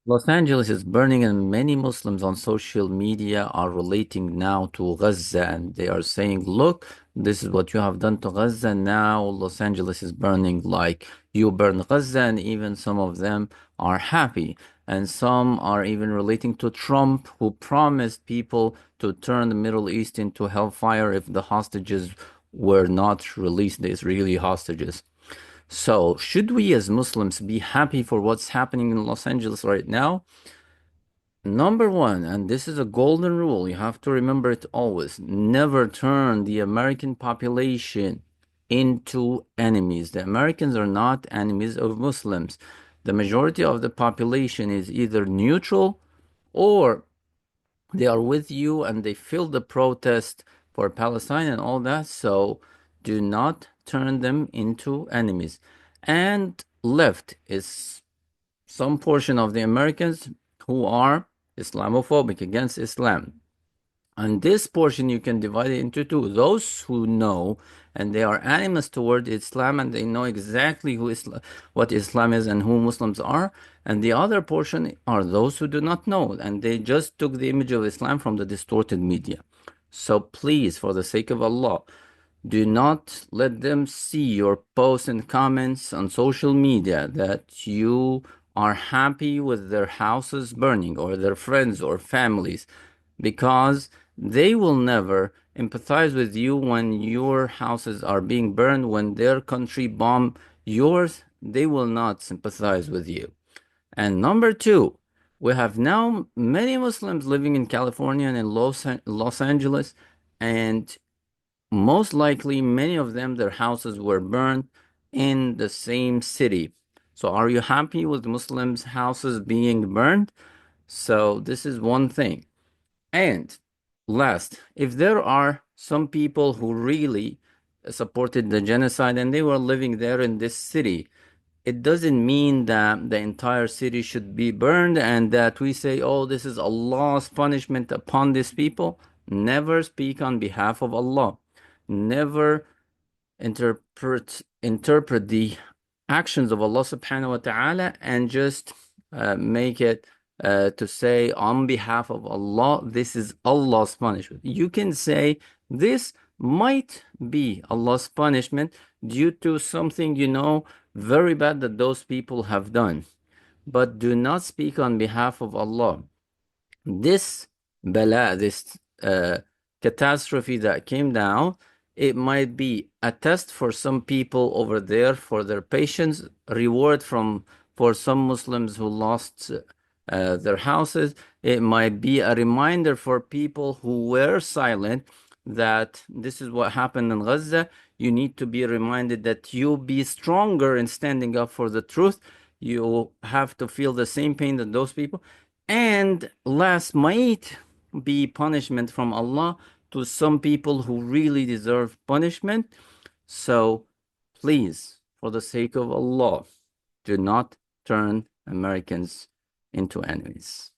Los Angeles is burning, and many Muslims on social media are relating now to Gaza, and they are saying, look, this is what you have done to Gaza. Now Los Angeles is burning like you burn Gaza, and even some of them are happy. And some are even relating to Trump, who promised people to turn the Middle East into hellfire if the hostages were not released, the Israeli hostages. So, should we as Muslims be happy for what's happening in Los Angeles right now? Number one, and this is a golden rule, you have to remember it always, never turn the American population into enemies. The Americans are not enemies of Muslims. The majority of the population is either neutral or they are with you and they feel the protest for Palestine and all that. So do not turn them into enemies. And left is some portion of the Americans who are Islamophobic against Islam. And this portion you can divide it into two. Those who know and they are animist toward Islam and they know exactly what Islam is and who Muslims are. And the other portion are those who do not know and they just took the image of Islam from the distorted media. So please, for the sake of Allah, do not let them see your posts and comments on social media that you are happy with their houses burning or their friends or families because they will never empathize with you when your houses are being burned, when their country bomb yours, they will not sympathize with you. And number two, we have now many Muslims living in California and in Los Angeles, and most likely, many of them, their houses were burned in the same city. So, are you happy with Muslims' houses being burned? So, this is one thing. And last, if there are some people who really supported the genocide and they were living there in this city, it doesn't mean that the entire city should be burned and that we say, oh, this is Allah's punishment upon these people. Never speak on behalf of Allah. Never interpret the actions of Allah subhanahu wa ta'ala and just make it to say on behalf of Allah, this is Allah's punishment. You can say this might be Allah's punishment due to something very bad that those people have done, but do not speak on behalf of Allah. This this catastrophe that came down, it might be a test for some people over there for their patience, reward for some Muslims who lost their houses. It might be a reminder for people who were silent that this is what happened in Gaza. You need to be reminded that you be stronger in standing up for the truth. You have to feel the same pain that those people. And last might be punishment from Allah to some people who really deserve punishment. So please, for the sake of Allah, do not turn Americans into enemies.